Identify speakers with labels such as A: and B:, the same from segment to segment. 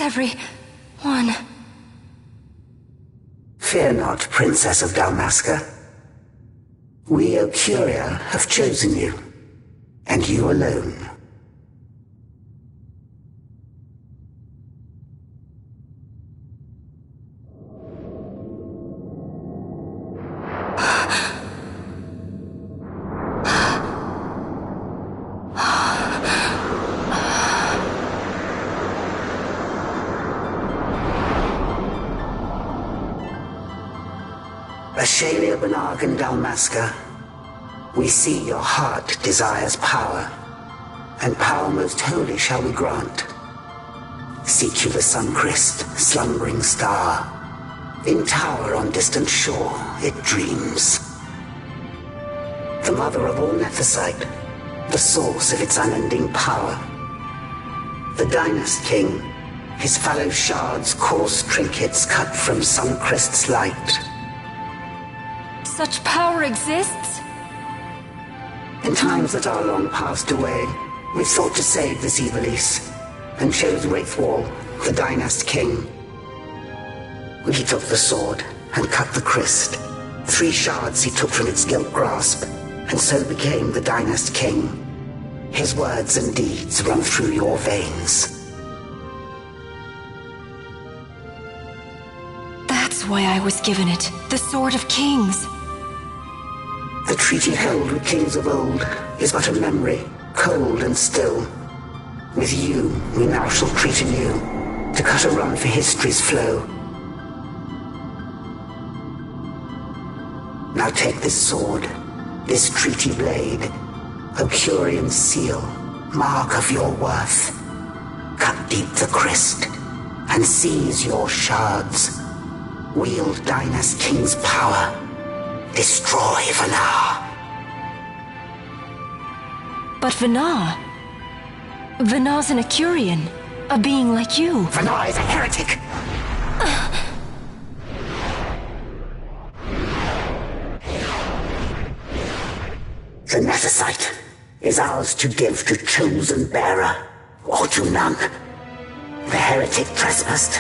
A: everyone?
B: Fear not, Princess of Dalmasca. We, Ocuria, have chosen you, and you alone. Ashalia Banag and Dalmasca, we see your heart desires power, and power most holy shall we grant. Seek you the sun-crest, slumbering star. In tower on distant shore, it dreams. The mother of all Nephesite, the source of its unending power. The Dynast King, his fallow shards, coarse trinkets cut from sun-crest's light.
A: Such power exists?
B: In times that are long passed away, we sought to save this Ivalice, and chose Wraithwall, the Dynast King. He took the sword and cut the crest. 3 shards he took from its gilt grasp, and so became the Dynast King. His words and deeds run through your veins.
A: That's why I was given it, the Sword of Kings.
B: The treaty held with kings of old is but a memory, cold and still. With you, we now shall treat anew, to cut a run for history's flow. Now take this sword, this treaty blade, Ocurian seal, mark of your worth. Cut deep the crest, and seize your shards. Wield Dynast King's power. Destroy Vanar.
A: But Vanar? Vanar's an Ocurian, a being like you.
B: Vanar is a heretic! The Nephesite is ours to give to chosen bearer, or to none. The heretic trespassed,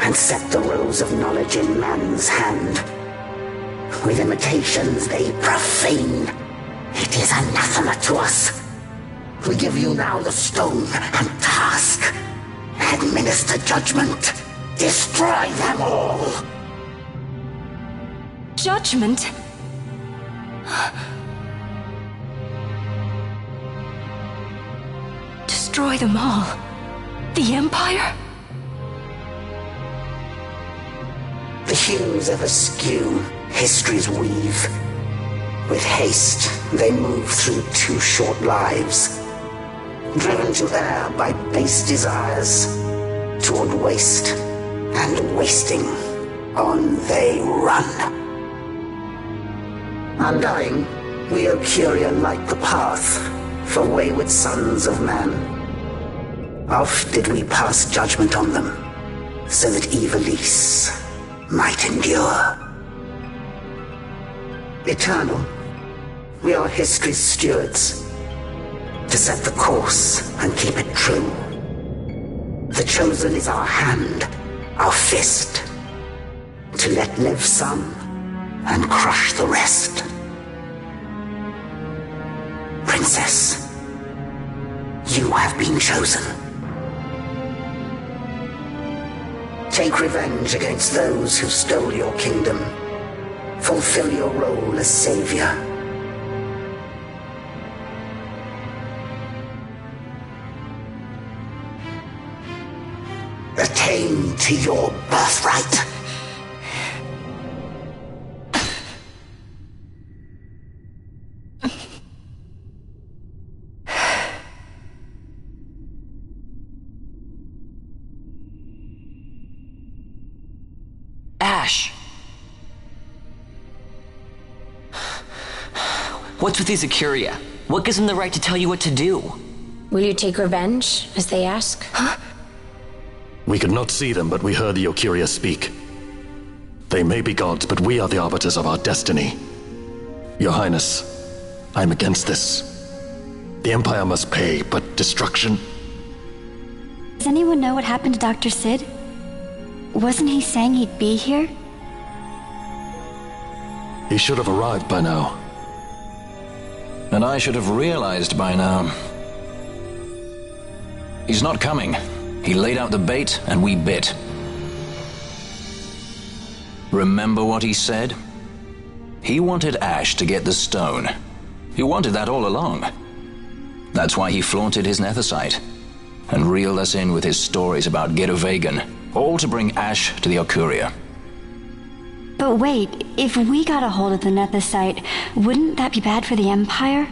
B: and set the rose of knowledge in man's hand. With imitations they profane. It is anathema to us. We give you now the stone and task. Administer judgment. Destroy them all.
A: Judgment? Destroy them all? The Empire?
B: The hues ever skew, history's weave. With haste, they move through too short lives. Driven to err by base desires, toward waste, and wasting, on they run. Undying, we Ocurian light the path for wayward sons of man. Oft did we pass judgment on them, so that Ivalice might endure. Eternal, we are history's stewards, to set the course and keep it true. The chosen is our hand, our fist, to let live some and crush the rest. Princess, you have been chosen. Take revenge against those who stole your kingdom. Fulfill your role as savior. Attain to your birthright.
C: Ash! What's with these Ocuria? What gives them the right to tell you what to do?
D: Will you take revenge, as they ask?
C: Huh?
E: We could not see them, but we heard the Ocuria speak. They may be gods, but we are the arbiters of our destiny. Your Highness, I'm against this. The Empire must pay, but destruction?
F: Does anyone know what happened to Dr. Sid? Wasn't he saying he'd be here?
E: He should have arrived by now.
G: And I should have realized by now. He's not coming. He laid out the bait, and we bit. Remember what he said? He wanted Ash to get the stone. He wanted that all along. That's why he flaunted his nethicite, and reeled us in with his stories about Gidovegan, all to bring Ash to the Ocuria.
F: But wait, if we got a hold of the nethicite, wouldn't that be bad for the Empire?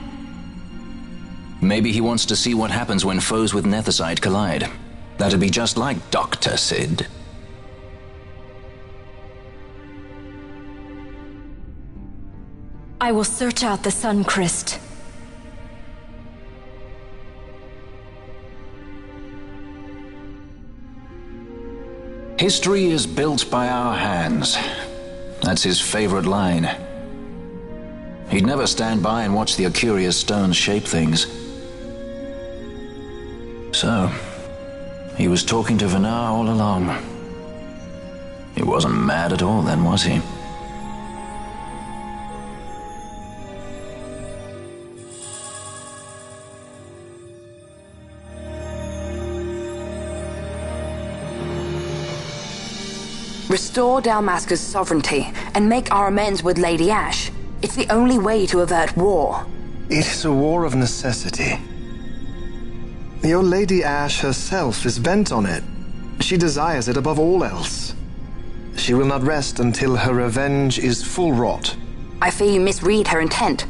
G: Maybe he wants to see what happens when foes with nethicite collide. That'd be just like Dr. Sid.
A: I will search out the Suncrest.
G: History is built by our hands. That's his favorite line. He'd never stand by and watch the Ocuria stones shape things. So, he was talking to Venar all along. He wasn't mad at all then, was he?
H: Restore Dalmasca's sovereignty and make our amends with Lady Ash. It's the only way to avert war.
I: It is a war of necessity. Your Lady Ash herself is bent on it. She desires it above all else. She will not rest until her revenge is full wrought.
H: I fear you misread her intent.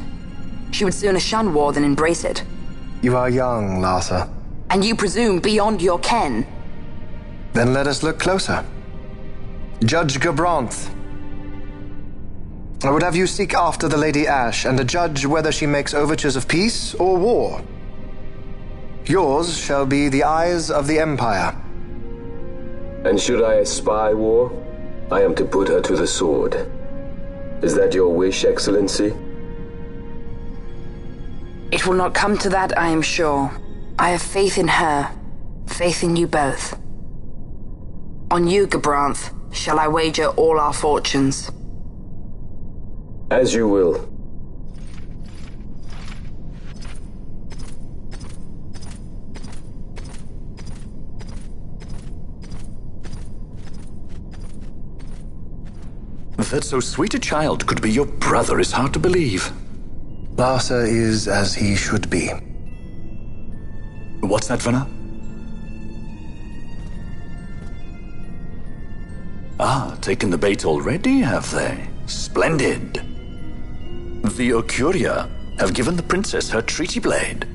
H: She would sooner shun war than embrace it.
I: You are young, Larsa.
H: And you presume beyond your ken.
I: Then let us look closer. Judge Gabranth. I would have you seek after the Lady Ash and judge whether she makes overtures of peace or war. Yours shall be the eyes of the Empire.
J: And should I espy war, I am to put her to the sword. Is that your wish, Excellency?
H: It will not come to that, I am sure. I have faith in her, faith in you both. On you, Gabranth, shall I wager all our fortunes?
J: As you will.
E: That so sweet a child could be your brother is hard to believe.
I: Larsa is as he should be.
E: What's that, Venar? Ah, taken the bait already, have they? Splendid. The Ocuria have given the princess her treaty blade.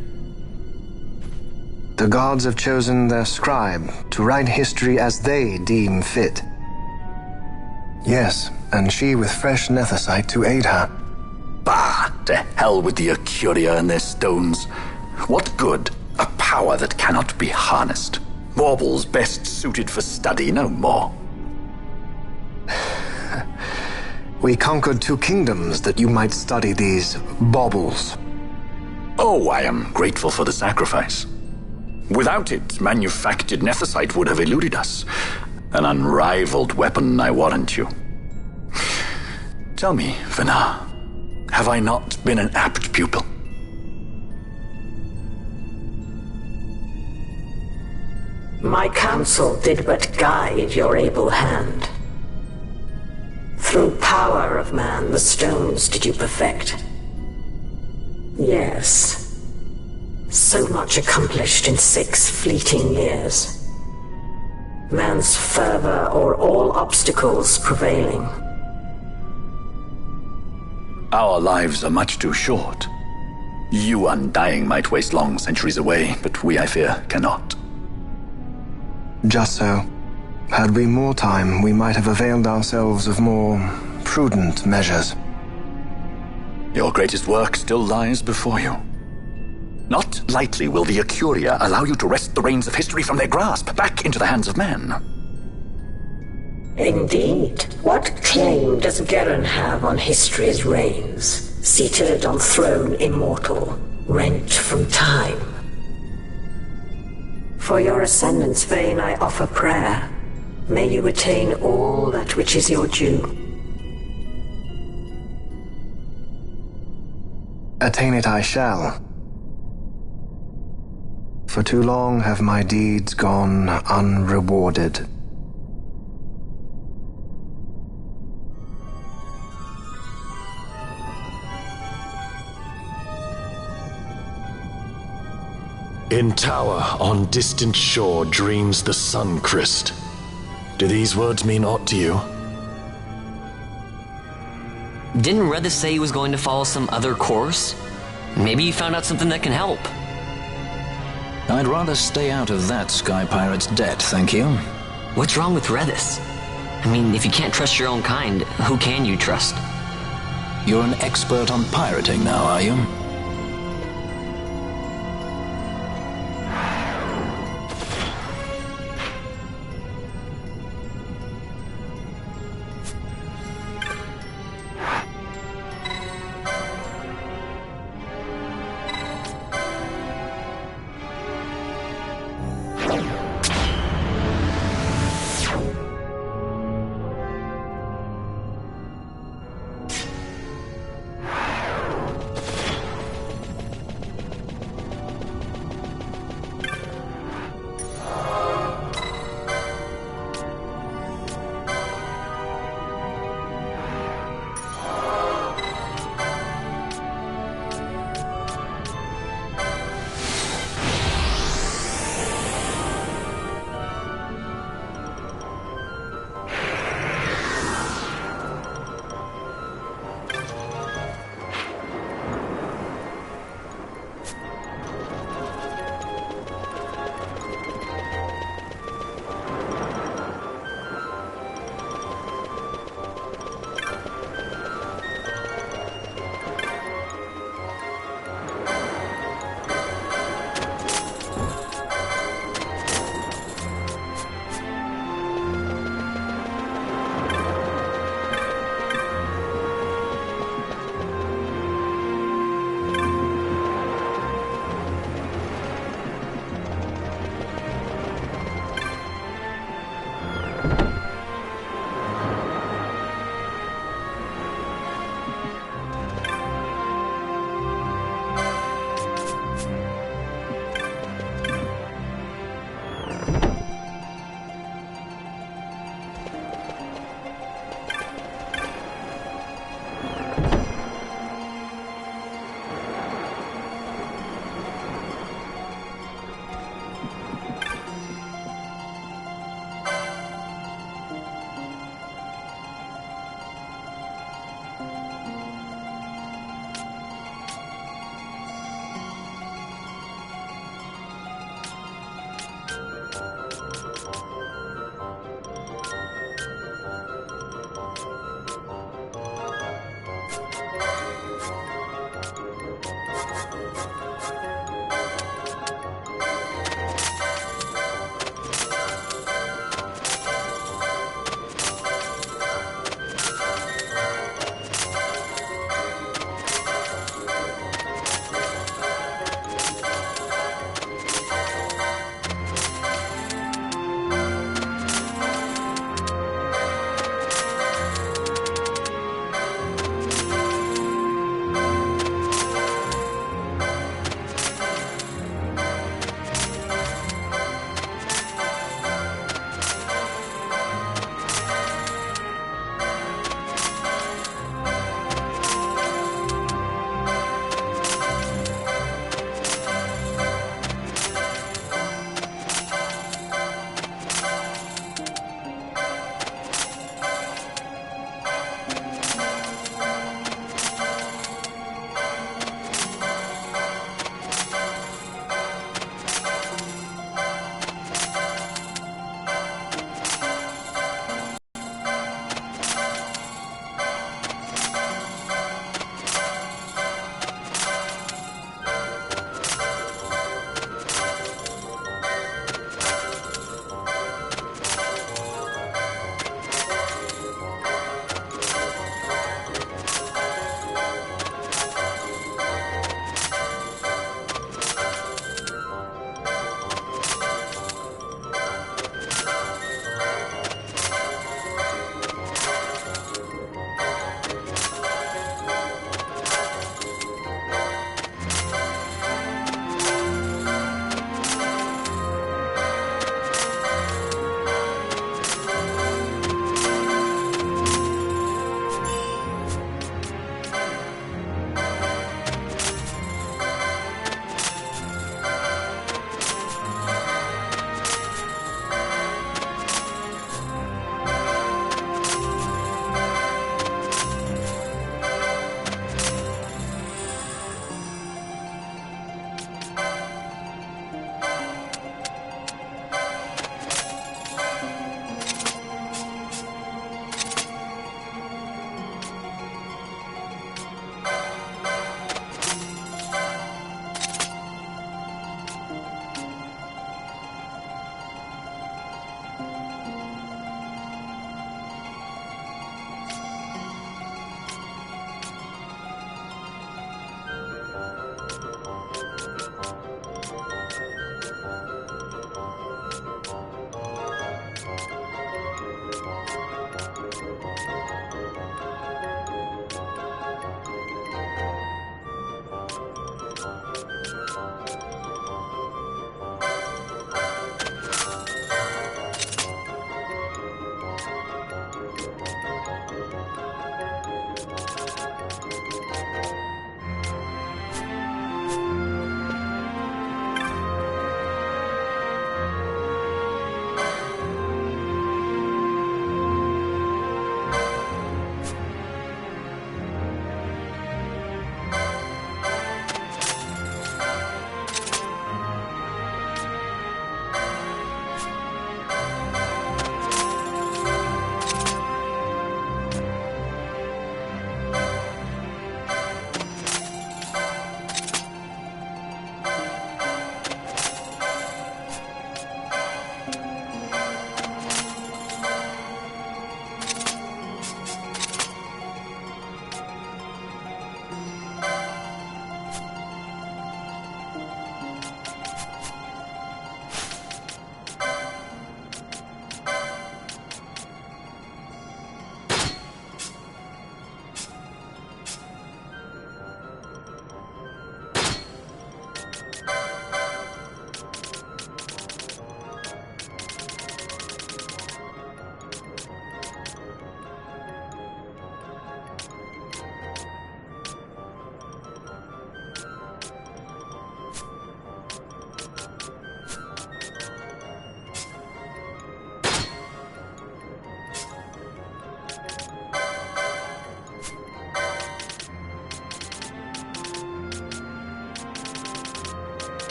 I: The gods have chosen their scribe to write history as they deem fit. Yes, and she with fresh nethicite to aid her.
E: Bah! To hell with the Acuria and their stones. What good? A power that cannot be harnessed. Baubles best suited for study, no more.
I: We conquered 2 kingdoms that you might study these baubles.
E: Oh, I am grateful for the sacrifice. Without it, manufactured nethicite would have eluded us. An unrivaled weapon, I warrant you. Tell me, Venar, have I not been an apt pupil?
B: My counsel did but guide your able hand. Through power of man, the stones did you perfect. Yes. So much accomplished in 6 fleeting years. Man's fervor o'er all obstacles prevailing.
E: Our lives are much too short. You undying might waste long centuries away, but we, I fear, cannot.
I: Just so. Had we more time, we might have availed ourselves of more prudent measures.
E: Your greatest work still lies before you. Not lightly will the Acuria allow you to wrest the reins of history from their grasp, back into the hands of men.
B: Indeed. What claim does Geren have on history's reins, seated on throne immortal, rent from time? For your ascendant's vein I offer prayer. May you attain all that which is your due.
I: Attain it I shall. For too long have my deeds gone unrewarded.
E: In tower on distant shore dreams the sun Christ. Do these words mean aught to you?
C: Didn't Redis say he was going to follow some other course? Maybe you found out something that can help.
G: I'd rather stay out of that Sky Pirate's debt, thank you.
C: What's wrong with Redis? I mean, if you can't trust your own kind, who can you trust?
G: You're an expert on pirating now, are you?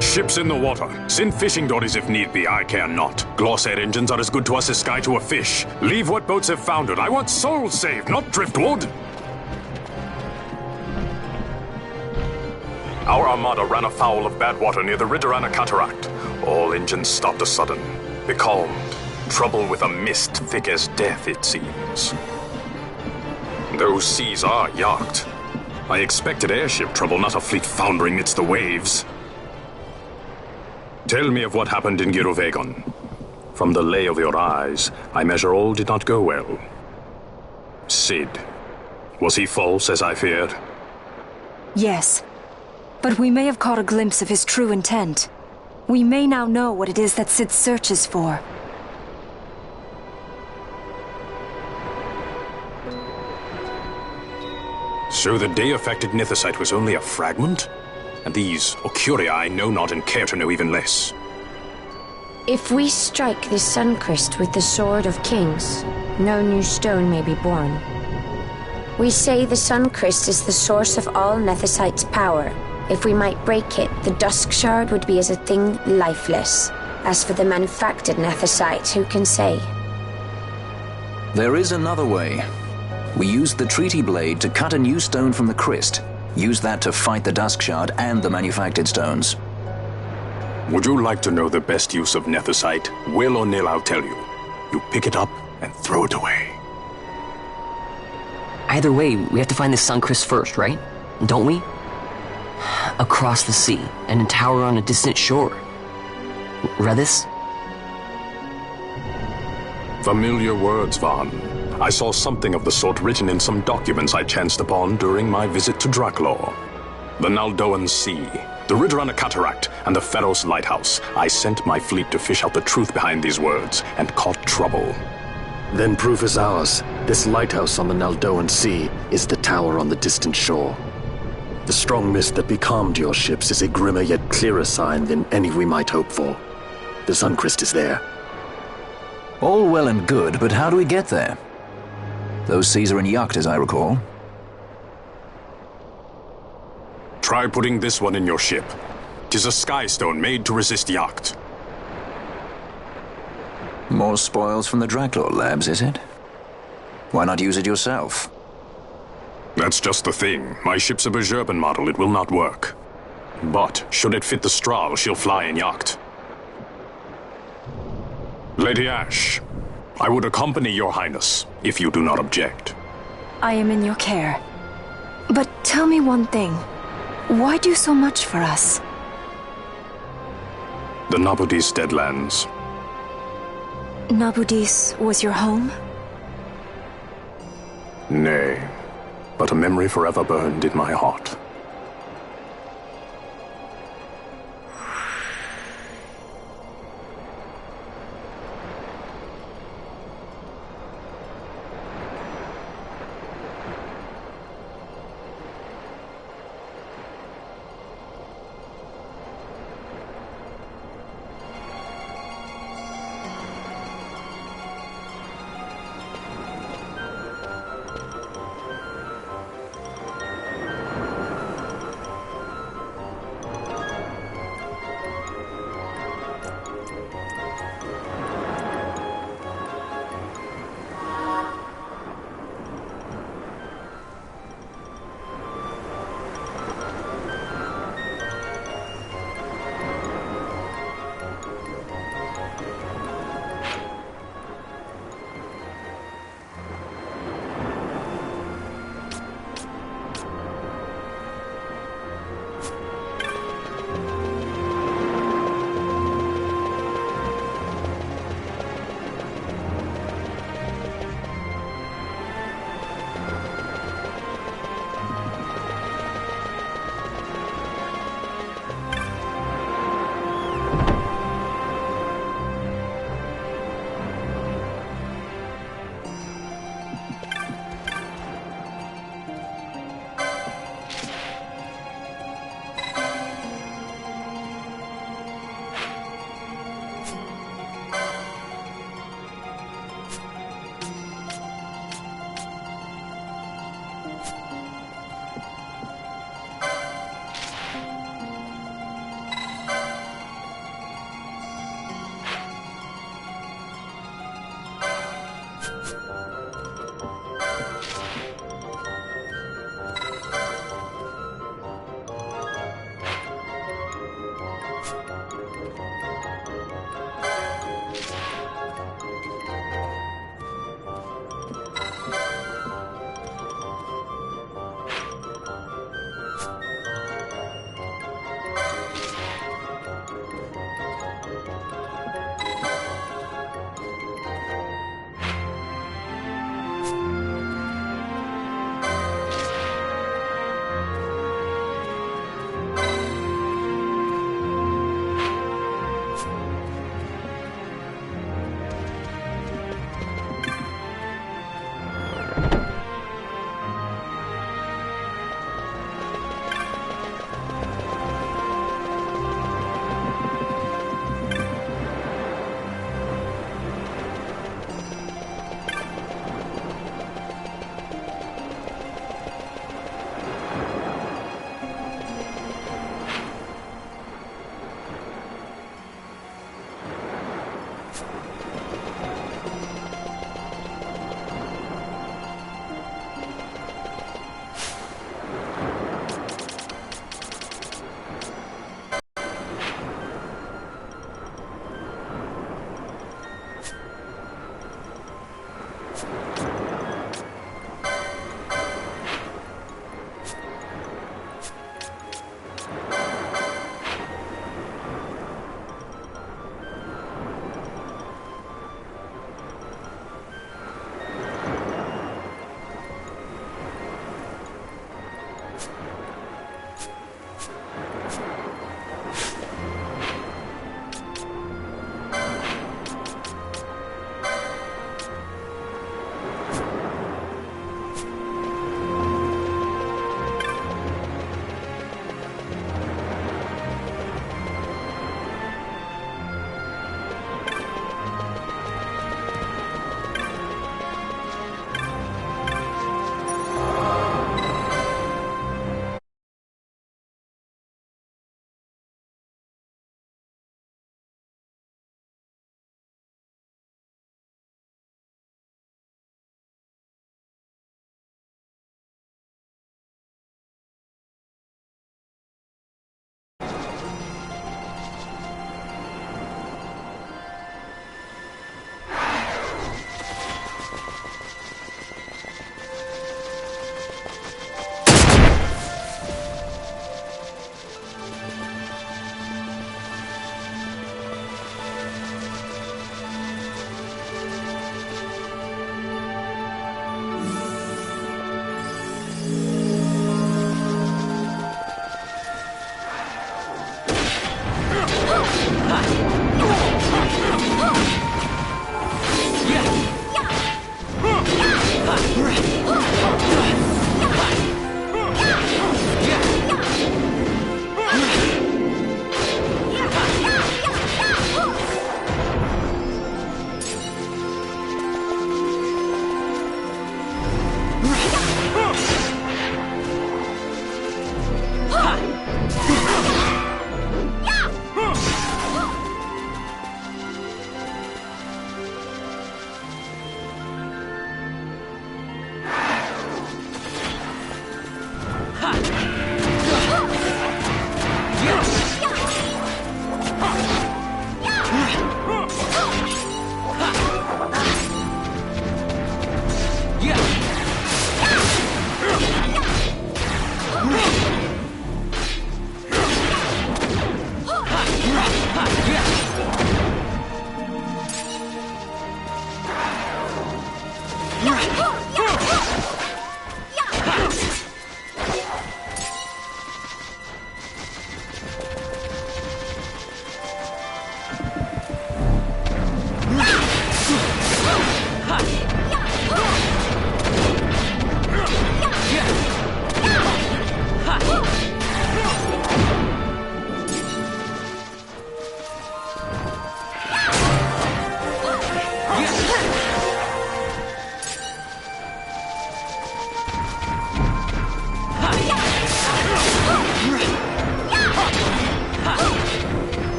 K: Ships in the water. Send fishing dories if need be. I care not. Glossair engines are as good to us as sky to a fish. Leave what boats have foundered. I want souls saved, not driftwood. Our armada ran afoul of bad water near the Ridorana Cataract. All engines stopped a sudden. Becalmed. Trouble with a mist thick as death, it seems. Those seas are yacht. I expected airship trouble, not a fleet foundering midst the waves. Tell me of what happened in Girovegon. From the lay of your eyes, I measure all did not go well. Cid. Was he false, as I feared?
A: Yes. But we may have caught a glimpse of his true intent. We may now know what it is that Cid searches for.
K: So the day-affected Nithosite was only a fragment? And these Ocuria I know not and care to know even less.
D: If we strike the Suncrest with the Sword of Kings, no new stone may be born. We say the Suncrest is the source of all Nethosite's power. If we might break it, the Dusk Shard would be as a thing lifeless. As for the manufactured Nethosite, who can say?
G: There is another way. We used the Treaty Blade to cut a new stone from the Crest. Use that to fight the Dusk Shard and the manufactured stones.
K: Would you like to know the best use of Nethosite? Will or nil, I'll tell you. You pick it up and throw it away.
C: Either way, we have to find the Suncrest first, right? Don't we? Across the sea, and a tower on a distant shore. Read this?
K: Familiar words, Vaughn. I saw something of the sort written in some documents I chanced upon during my visit to Draklor. The Naldoan Sea, the Ridorana Cataract, and the Pharos Lighthouse. I sent my fleet to fish out the truth behind these words, and caught trouble.
E: Then proof is ours. This lighthouse on the Naldoan Sea is the tower on the distant shore. The strong mist that becalmed your ships is a grimmer yet clearer sign than any we might hope for. The Suncrest is there.
G: All well and good, but how do we get there? Those seas are in yacht, as I recall.
K: Try putting this one in your ship. 'Tis a skystone made to resist yacht.
G: More spoils from the Draklor labs, is it? Why not use it yourself?
K: That's just the thing. My ship's a Bergerben model. It will not work. But, should it fit the Strahl, she'll fly in yacht. Lady Ash, I would accompany your highness, if you do not object.
A: I am in your care. But tell me one thing. Why do so much for us?
K: The Nabudis Deadlands.
A: Nabudis was your home?
K: Nay, but a memory forever burned in my heart.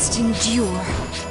A: must endure.